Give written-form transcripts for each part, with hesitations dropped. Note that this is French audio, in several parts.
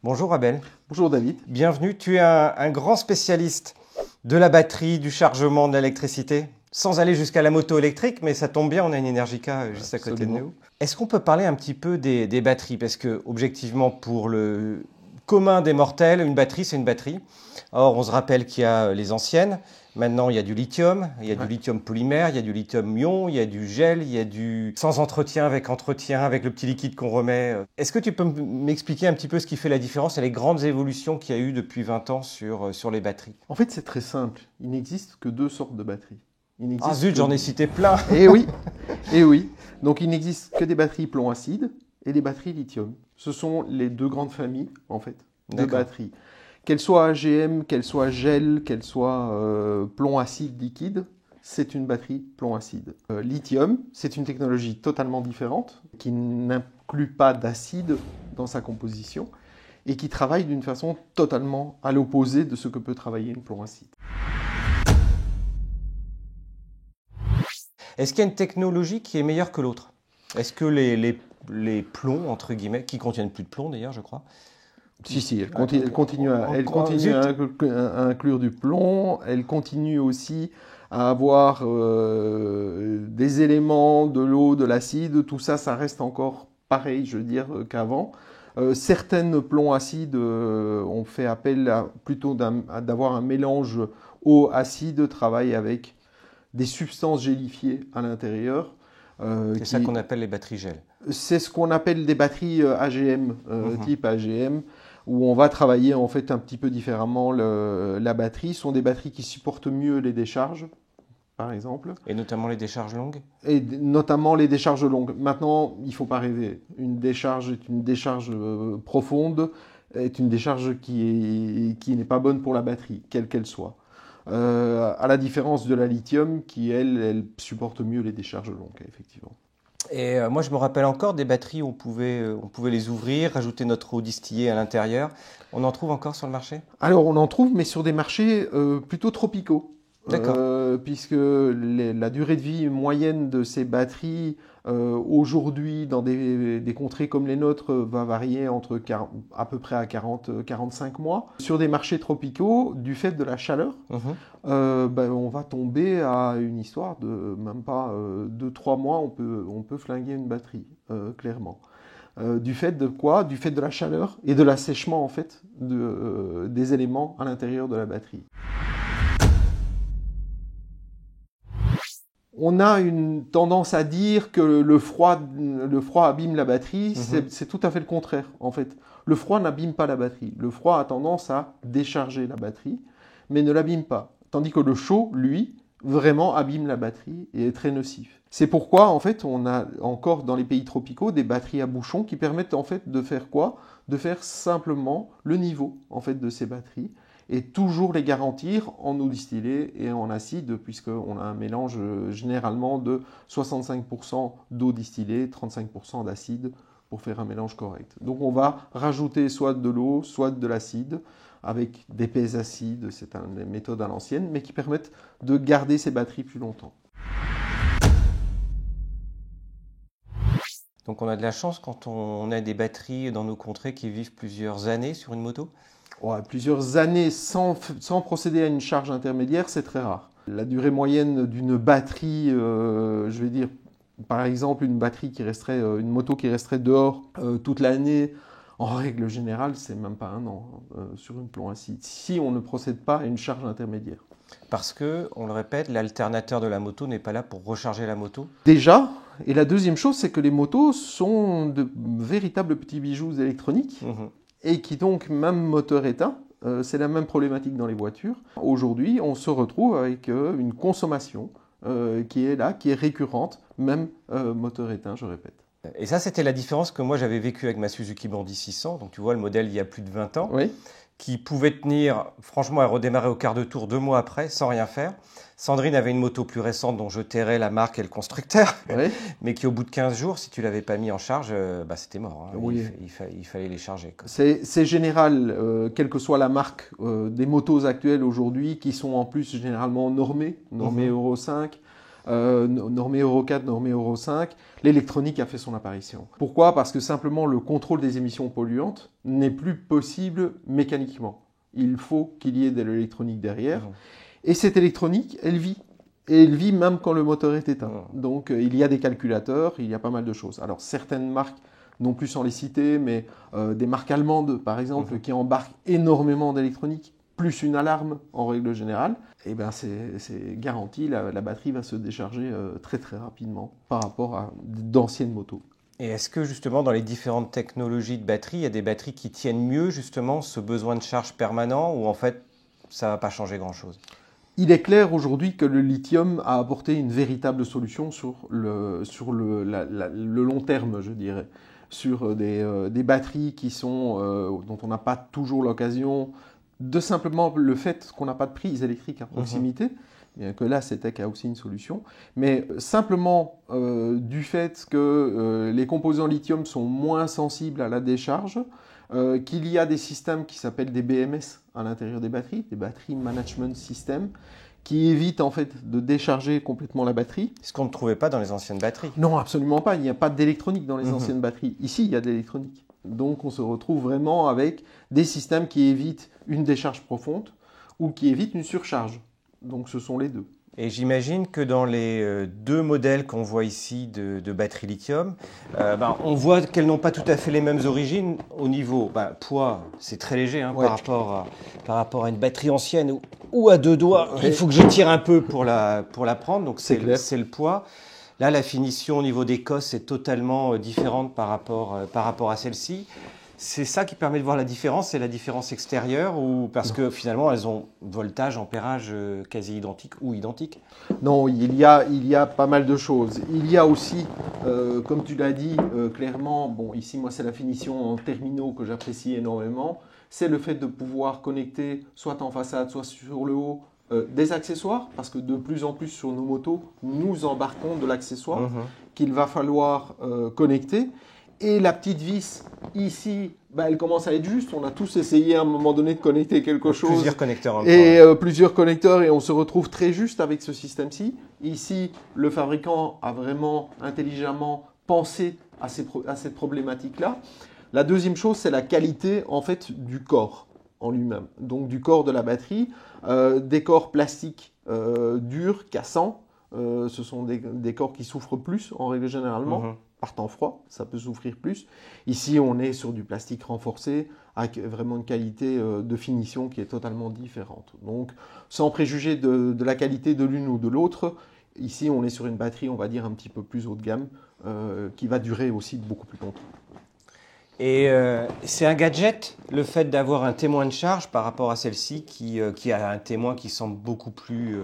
Bonjour Abel. Bonjour David. Bienvenue, tu es un grand spécialiste de la batterie, du chargement, de l'électricité, sans aller jusqu'à la moto électrique, mais ça tombe bien, on a une Energica juste à côté de nous. Est-ce qu'on peut parler un petit peu des batteries? Parce que, objectivement, pour le commun des mortels, une batterie, c'est une batterie. Or, on se rappelle qu'il y a les anciennes. Maintenant, il y a du lithium, il y a du lithium polymère, il y a du lithium-ion, il y a du gel, il y a du sans entretien, avec le petit liquide qu'on remet. Est-ce que tu peux m'expliquer un petit peu ce qui fait la différence et les grandes évolutions qu'il y a eu depuis 20 ans sur les batteries? En fait, c'est très simple. Il n'existe que deux sortes de batteries. Ah zut, j'en ai cité plein. Eh oui, eh oui. Donc, il n'existe que des batteries plomb-acide et des batteries lithium. Ce sont les deux grandes familles, en fait, de batteries. Qu'elles soient AGM, qu'elles soient gel, qu'elles soient plomb-acide liquide, c'est une batterie plomb-acide. Lithium, c'est une technologie totalement différente, qui n'inclut pas d'acide dans sa composition et qui travaille d'une façon totalement à l'opposé de ce que peut travailler une plomb-acide. Est-ce qu'il y a une technologie qui est meilleure que l'autre? Est-ce que les plombs, entre guillemets, qui contiennent plus de plomb d'ailleurs, je crois? Si, elle continue à inclure du plomb, elle continue aussi à avoir des éléments, de l'eau, de l'acide, tout ça, ça reste encore pareil, je veux dire, qu'avant. Certaines plombs acides ont fait appel plutôt d'avoir un mélange eau-acide, travaillent avec des substances gélifiées à l'intérieur. C'est ça qu'on appelle les batteries gel. C'est ce qu'on appelle des batteries AGM, type AGM, où on va travailler en fait un petit peu différemment la batterie. Ce sont des batteries qui supportent mieux les décharges, par exemple. Et notamment les décharges longues? Et notamment les décharges longues. Maintenant, il ne faut pas rêver. Une décharge est une décharge profonde, est une décharge qui n'est pas bonne pour la batterie, quelle qu'elle soit. À la différence de la lithium, qui, elle supporte mieux les décharges longues, effectivement. Et moi, je me rappelle encore des batteries où on pouvait les ouvrir, rajouter notre eau distillée à l'intérieur. On en trouve encore sur le marché? Alors, on en trouve, mais sur des marchés plutôt tropicaux. D'accord. Puisque la durée de vie moyenne de ces batteries, aujourd'hui, dans des contrées comme les nôtres, va varier entre à peu près à 40-45 mois. Sur des marchés tropicaux, du fait de la chaleur, on va tomber à une histoire de même pas 2-3 mois, on peut flinguer une batterie, clairement. Du fait de quoi? Du fait de la chaleur et de l'assèchement, en fait, des éléments à l'intérieur de la batterie. On a une tendance à dire que le froid abîme la batterie. C'est tout à fait le contraire, en fait. Le froid n'abîme pas la batterie. Le froid a tendance à décharger la batterie, mais ne l'abîme pas. Tandis que le chaud, lui, vraiment abîme la batterie et est très nocif. C'est pourquoi, en fait, on a encore dans les pays tropicaux des batteries à bouchon qui permettent, en fait, de faire quoi? De faire simplement le niveau, en fait, de ces batteries, et toujours les garantir en eau distillée et en acide, puisqu'on a un mélange généralement de 65% d'eau distillée, 35% d'acide pour faire un mélange correct. Donc on va rajouter soit de l'eau, soit de l'acide, avec d'épaisses acides, c'est une méthode à l'ancienne, mais qui permettent de garder ces batteries plus longtemps. Donc on a de la chance quand on a des batteries dans nos contrées qui vivent plusieurs années sur une moto? Ouais, plusieurs années sans procéder à une charge intermédiaire, c'est très rare. La durée moyenne d'une batterie, je vais dire, par exemple, une moto qui resterait dehors toute l'année, en règle générale, c'est même pas 1 an sur une plomb-acide, si on ne procède pas à une charge intermédiaire. Parce que, on le répète, l'alternateur de la moto n'est pas là pour recharger la moto? Déjà, et la deuxième chose, c'est que les motos sont de véritables petits bijoux électroniques. Et qui donc, même moteur éteint, c'est la même problématique dans les voitures. Aujourd'hui, on se retrouve avec une consommation qui est là, qui est récurrente, même moteur éteint, je répète. Et ça, c'était la différence que moi j'avais vécue avec ma Suzuki Bandit 600. Donc tu vois, le modèle il y a plus de 20 ans. Oui. Qui pouvait tenir, franchement, à redémarrer au quart de tour 2 mois après, sans rien faire. Sandrine avait une moto plus récente dont je tairais la marque et le constructeur, mais qui au bout de 15 jours, si tu ne l'avais pas mis en charge, c'était mort. Hein. Oui. Il fallait les charger. C'est général, quelle que soit la marque des motos actuelles aujourd'hui, qui sont en plus généralement normées Euro 5, normé Euro 4, normé Euro 5, l'électronique a fait son apparition. Pourquoi? Parce que simplement le contrôle des émissions polluantes n'est plus possible mécaniquement. Il faut qu'il y ait de l'électronique derrière. Et cette électronique, elle vit. Et elle vit même quand le moteur est éteint. Donc il y a des calculateurs, il y a pas mal de choses. Alors certaines marques, non plus sans les citer, mais des marques allemandes par exemple, qui embarquent énormément d'électronique, plus une alarme en règle générale, et ben c'est garanti, la batterie va se décharger très très rapidement par rapport à d'anciennes motos. Et est-ce que justement dans les différentes technologies de batterie, il y a des batteries qui tiennent mieux justement ce besoin de charge permanent ou en fait ça ne va pas changer grand-chose? Il est clair aujourd'hui que le lithium a apporté une véritable solution sur le long terme, je dirais, sur des batteries qui sont, dont on n'a pas toujours l'occasion, de simplement le fait qu'on n'a pas de prise électrique à proximité, bien que là CETEC a aussi une solution, mais simplement du fait que les composants lithium sont moins sensibles à la décharge, qu'il y a des systèmes qui s'appellent des BMS à l'intérieur des batteries, des Battery Management Systems, qui évitent en fait de décharger complètement la batterie. Ce qu'on ne trouvait pas dans les anciennes batteries. Non, absolument pas. Il n'y a pas d'électronique dans les anciennes batteries. Ici, il y a de l'électronique. Donc, on se retrouve vraiment avec des systèmes qui évitent une décharge profonde ou qui évitent une surcharge. Donc, ce sont les deux. Et j'imagine que dans les deux modèles qu'on voit ici de batteries lithium, on voit qu'elles n'ont pas tout à fait les mêmes origines. Au niveau poids, c'est très léger par rapport à une batterie ancienne ou à deux doigts. Il faut que je tire un peu pour la prendre, donc c'est le poids. Là, la finition au niveau des cosses est totalement différente par rapport à celle-ci. C'est ça qui permet de voir la différence, c'est la différence extérieure ou parce que finalement elles ont voltage, ampérage quasi identique ou identique? Non, il y a pas mal de choses. Il y a aussi, comme tu l'as dit clairement, bon ici moi c'est la finition en terminaux que j'apprécie énormément, c'est le fait de pouvoir connecter soit en façade, soit sur le haut des accessoires, parce que de plus en plus sur nos motos, nous embarquons de l'accessoire qu'il va falloir connecter. Et la petite vis ici, elle commence à être juste. On a tous essayé à un moment donné de connecter quelque chose. Plusieurs connecteurs en même temps. Plusieurs connecteurs et on se retrouve très juste avec ce système-ci. Ici, le fabricant a vraiment intelligemment pensé à cette problématique-là. La deuxième chose, c'est la qualité en fait du corps en lui-même. Donc du corps de la batterie, des corps plastiques durs, cassants. Ce sont des corps qui souffrent plus en règle généralement. Par temps froid, ça peut souffrir plus. Ici, on est sur du plastique renforcé avec vraiment une qualité de finition qui est totalement différente. Donc, sans préjuger de la qualité de l'une ou de l'autre, ici, on est sur une batterie, on va dire, un petit peu plus haut de gamme, qui va durer aussi beaucoup plus longtemps. Et c'est un gadget, le fait d'avoir un témoin de charge par rapport à celle-ci qui a un témoin qui semble beaucoup plus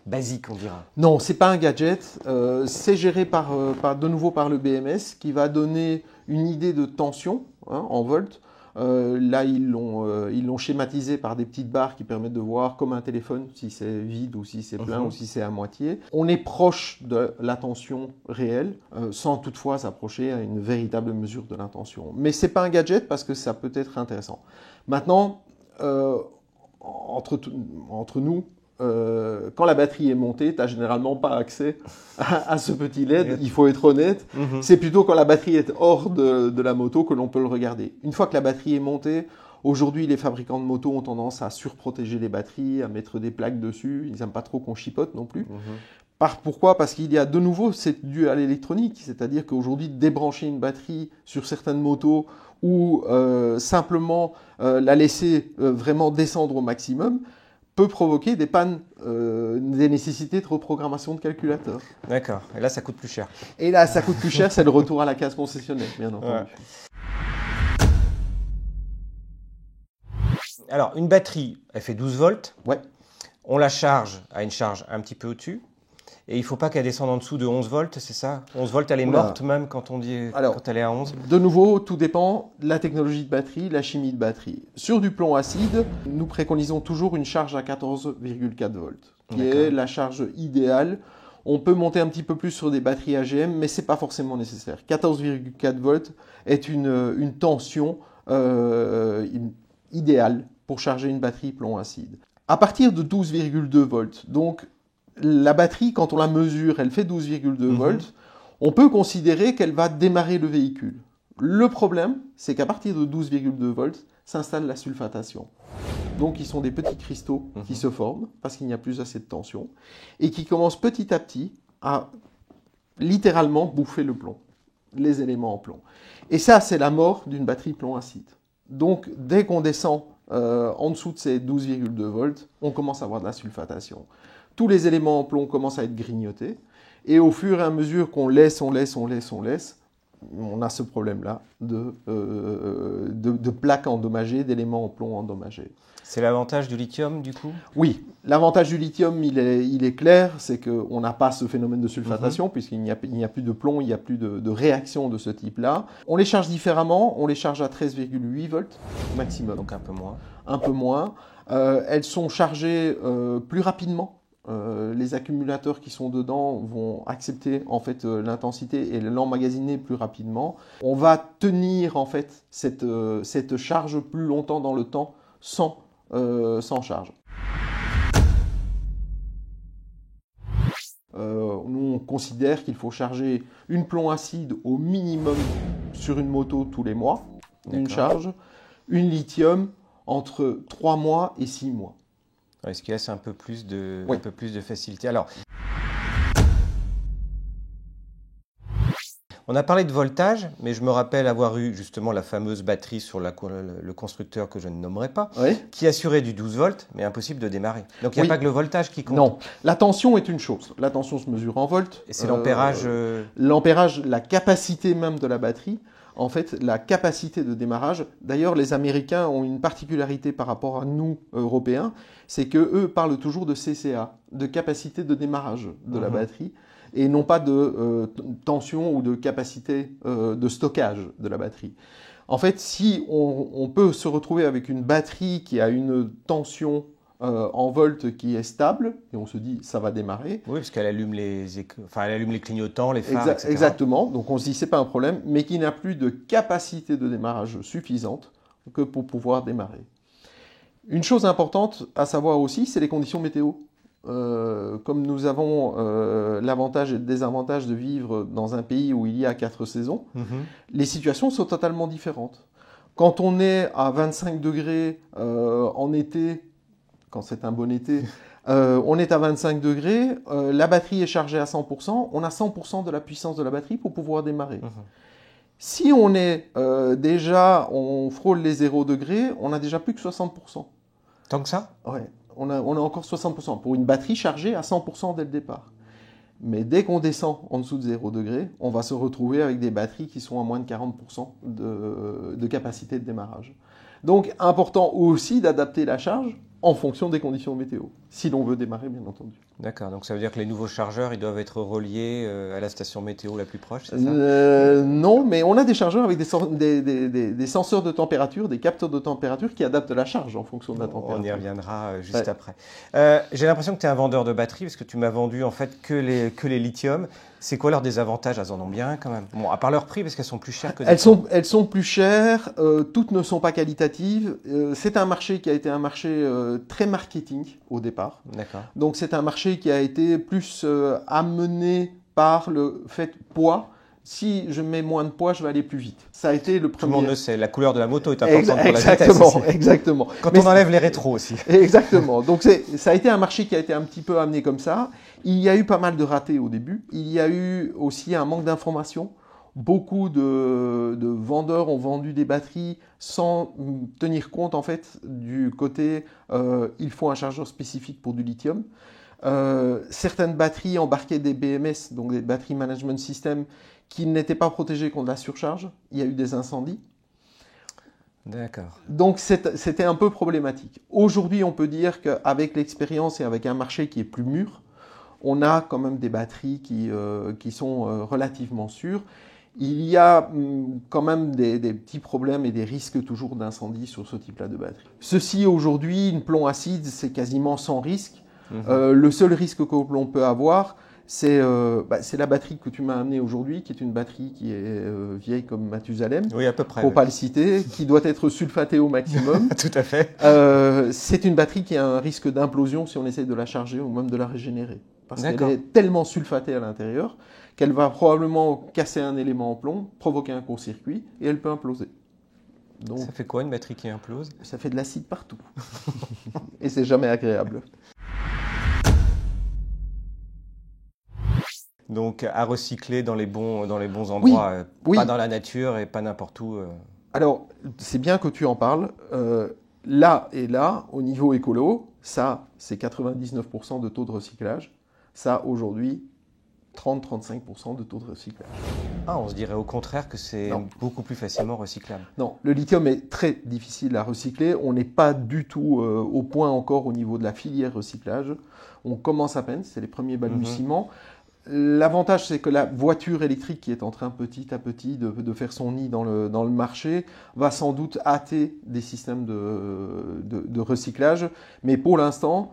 basique, on dira. Non, c'est pas un gadget. C'est géré de nouveau par le BMS qui va donner une idée de tension en volts. Là, ils l'ont schématisé par des petites barres qui permettent de voir comme un téléphone si c'est vide ou si c'est plein ou si c'est à moitié. On est proche de la tension réelle sans toutefois s'approcher à une véritable mesure de l'intention. Mais c'est pas un gadget parce que ça peut être intéressant. Maintenant, entre nous, quand la batterie est montée, tu n'as généralement pas accès à ce petit LED, il faut être honnête. C'est plutôt quand la batterie est hors de la moto que l'on peut le regarder. Une fois que la batterie est montée, aujourd'hui les fabricants de motos ont tendance à surprotéger les batteries, à mettre des plaques dessus, ils n'aiment pas trop qu'on chipote non plus. Pourquoi? Parce qu'il y a de nouveau, c'est dû à l'électronique, c'est-à-dire qu'aujourd'hui débrancher une batterie sur certaines motos ou simplement la laisser vraiment descendre au maximum, peut provoquer des pannes, des nécessités de reprogrammation de calculateur. D'accord. Et là, ça coûte plus cher. Et là, ça coûte plus cher, c'est le retour à la case concessionnaire, bien entendu. Alors, une batterie, elle fait 12 volts. Ouais. On la charge à une charge un petit peu au-dessus. Et il ne faut pas qu'elle descende en dessous de 11 volts, c'est ça? 11 volts, elle est morte même quand elle est à 11? De nouveau, tout dépend de la technologie de batterie, la chimie de batterie. Sur du plomb acide, nous préconisons toujours une charge à 14,4 volts, qui est la charge idéale. On peut monter un petit peu plus sur des batteries AGM, mais ce n'est pas forcément nécessaire. 14,4 volts est une tension idéale pour charger une batterie plomb acide. À partir de 12,2 volts, donc la batterie, quand on la mesure, elle fait 12,2 volts. On peut considérer qu'elle va démarrer le véhicule. Le problème, c'est qu'à partir de 12,2 volts, s'installe la sulfatation. Donc, ils sont des petits cristaux qui se forment parce qu'il n'y a plus assez de tension et qui commencent petit à petit à littéralement bouffer le plomb, les éléments en plomb. Et ça, c'est la mort d'une batterie plomb-acide. Donc, dès qu'on descend en dessous de ces 12,2 volts, on commence à avoir de la sulfatation. Tous les éléments en plomb commencent à être grignotés. Et au fur et à mesure qu'on laisse, on a ce problème-là de plaques endommagées, d'éléments en plomb endommagés. C'est l'avantage du lithium, du coup? Oui, l'avantage du lithium, il est clair, c'est qu'on n'a pas ce phénomène de sulfatation, puisqu'il n'y a plus de plomb, il n'y a plus de réaction de ce type-là. On les charge différemment, on les charge à 13,8 volts maximum. Donc un peu moins. Un peu moins. Elles sont chargées plus rapidement. Les accumulateurs qui sont dedans vont accepter en fait l'intensité et l'emmagasiner plus rapidement. On va tenir en fait cette charge plus longtemps dans le temps sans charge. Nous on considère qu'il faut charger une plomb acide au minimum sur une moto tous les mois, une charge, une lithium entre 3 mois et 6 mois. Ce qui laisse un peu plus de facilité. Alors, on a parlé de voltage, mais je me rappelle avoir eu justement la fameuse batterie sur le constructeur que je ne nommerai pas, qui assurait du 12 volts, mais impossible de démarrer. Donc il n'y a pas que le voltage qui compte. Non, la tension est une chose. La tension se mesure en volts. Et c'est l'ampérage. L'ampérage, la capacité même de la batterie. En fait, la capacité de démarrage, d'ailleurs les Américains ont une particularité par rapport à nous, Européens, c'est qu'eux parlent toujours de CCA, de capacité de démarrage de la batterie, et non pas de tension ou de capacité de stockage de la batterie. En fait, si on peut se retrouver avec une batterie qui a une tension en volts qui est stable, et on se dit ça va démarrer. Oui, parce qu'elle allume elle allume les clignotants, les phares, etc. Exactement, donc on se dit c'est pas un problème, mais qui n'a plus de capacité de démarrage suffisante que pour pouvoir démarrer. Une chose importante à savoir aussi, c'est les conditions météo. Comme nous avons l'avantage et le désavantage de vivre dans un pays où il y a 4 saisons, les situations sont totalement différentes. Quand on est à 25 degrés en été, quand c'est un bon été, on est à 25 degrés, la batterie est chargée à 100%, on a 100% de la puissance de la batterie pour pouvoir démarrer. Si on est on frôle les 0 degrés, on a déjà plus que 60%. Tant que ça? Ouais, on a encore 60% pour une batterie chargée à 100% dès le départ. Mais dès qu'on descend en dessous de 0 degrés, on va se retrouver avec des batteries qui sont à moins de 40% de capacité de démarrage. Donc, important aussi d'adapter la charge en fonction des conditions météo, si l'on veut démarrer, bien entendu. D'accord, donc ça veut dire que les nouveaux chargeurs, ils doivent être reliés à la station météo la plus proche, c'est ça? Non, mais on a des chargeurs avec des senseurs de température, des capteurs de température qui adaptent la charge en fonction de la température. On y reviendra juste après. J'ai l'impression que tu es un vendeur de batteries, parce que tu m'as vendu en fait que les lithium. C'est quoi leur désavantage? Elles en ont bien quand même. Bon, à part leur prix, parce qu'elles sont plus chères que des Elles sont plus chères, toutes ne sont pas qualitatives. C'est un marché qui a été un marché très marketing au départ. D'accord. Donc c'est un marché qui a été plus amené par le fait poids. Si je mets moins de poids, je vais aller plus vite. Ça a été le premier. Tout le monde le sait, la couleur de la moto est importante pour la vitesse aussi. Exactement. Quand on enlève les rétros aussi. Exactement. Donc ça a été un marché qui a été un petit peu amené comme ça. Il y a eu pas mal de ratés au début. Il y a eu aussi un manque d'information. Beaucoup de vendeurs ont vendu des batteries sans tenir compte en fait du côté il faut un chargeur spécifique pour du lithium. Certaines batteries embarquaient des BMS, donc des Battery Management System, qui n'étaient pas protégées contre la surcharge. Il y a eu des incendies. D'accord. Donc c'était un peu problématique. Aujourd'hui, on peut dire qu'avec l'expérience et avec un marché qui est plus mûr, on a quand même des batteries qui sont relativement sûres. Il y a quand même des petits problèmes et des risques toujours d'incendie sur ce type-là de batterie. Ceci aujourd'hui, une plomb acide, c'est quasiment sans risque. Le seul risque que l'on peut avoir, c'est la batterie que tu m'as amenée aujourd'hui, qui est une batterie qui est vieille comme Mathusalem. Oui, à peu près. Pour pas le citer, qui doit être sulfatée au maximum. Tout à fait. C'est une batterie qui a un risque d'implosion si on essaye de la charger ou même de la régénérer. Parce qu'elle est tellement sulfatée à l'intérieur qu'elle va probablement casser un élément en plomb, provoquer un court-circuit et elle peut imploser. Donc, ça fait quoi une batterie qui implose? Ça fait de l'acide partout. Et c'est jamais agréable. Donc à recycler dans les bons endroits, pas dans la nature et pas n'importe où. Alors, c'est bien que tu en parles. Là et là, au niveau écolo, ça, c'est 99% de taux de recyclage. Ça, aujourd'hui, 30-35% de taux de recyclage. Ah, on se dirait au contraire que c'est beaucoup plus facilement recyclable. Non, le lithium est très difficile à recycler. On n'est pas du tout au point encore au niveau de la filière recyclage. On commence à peine, c'est les premiers balbutiements. L'avantage, c'est que la voiture électrique qui est en train petit à petit de faire son nid dans le marché va sans doute hâter des systèmes de recyclage. Mais pour l'instant,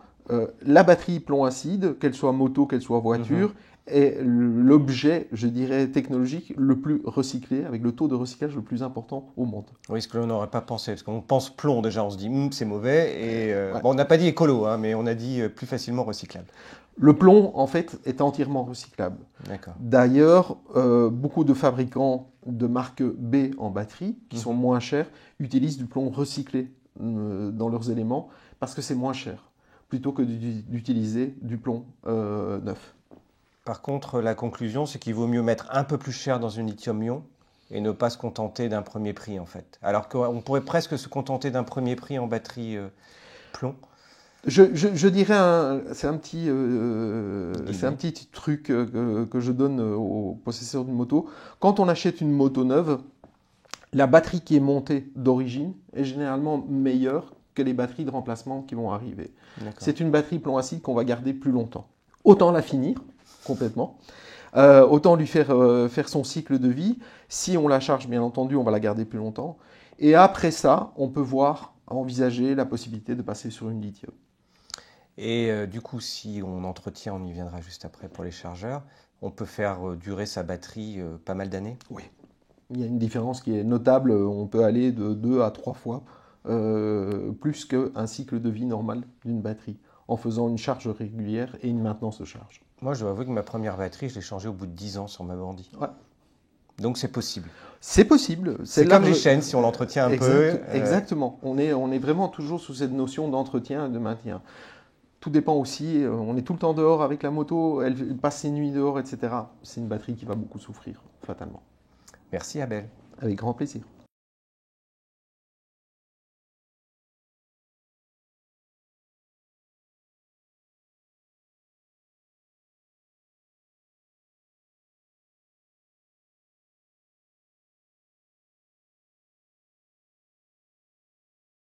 la batterie plomb-acide, qu'elle soit moto, qu'elle soit voiture, est l'objet, je dirais, technologique le plus recyclé, avec le taux de recyclage le plus important au monde. Oui, ce que l'on n'aurait pas pensé, parce qu'on pense plomb déjà, on se dit c'est mauvais, et bon, on n'a pas dit écolo, mais on a dit plus facilement recyclable. Le plomb, en fait, est entièrement recyclable. D'ailleurs, beaucoup de fabricants de marque B en batterie, qui sont moins chers, utilisent du plomb recyclé dans leurs éléments, parce que c'est moins cher, plutôt que d'utiliser du plomb neuf. Par contre, la conclusion, c'est qu'il vaut mieux mettre un peu plus cher dans une lithium-ion et ne pas se contenter d'un premier prix, en fait. Alors qu'on pourrait presque se contenter d'un premier prix en batterie plomb. Je dirais, c'est un petit truc que je donne aux possesseurs d'une moto. Quand on achète une moto neuve, la batterie qui est montée d'origine est généralement meilleure que les batteries de remplacement qui vont arriver. C'est une batterie plomb-acide qu'on va garder plus longtemps. Autant la finir complètement, autant lui faire son cycle de vie. Si on la charge, bien entendu, on va la garder plus longtemps. Et après ça, on peut envisager la possibilité de passer sur une lithium. Et du coup, si on entretient, on y viendra juste après pour les chargeurs, on peut faire durer sa batterie pas mal d'années? Oui. Il y a une différence qui est notable. On peut aller de 2 à 3 fois plus qu'un cycle de vie normal d'une batterie, en faisant une charge régulière et une maintenance de charge. Moi, je dois avouer que ma première batterie, je l'ai changée au bout de 10 ans sur ma Bandit. Ouais. Donc c'est possible. C'est possible. C'est comme les chaînes, si on l'entretient un peu. Exactement. On est vraiment toujours sous cette notion d'entretien et de maintien. Tout dépend aussi, on est tout le temps dehors avec la moto, elle passe ses nuits dehors, etc. C'est une batterie qui va beaucoup souffrir, fatalement. Merci Abel. Avec grand plaisir.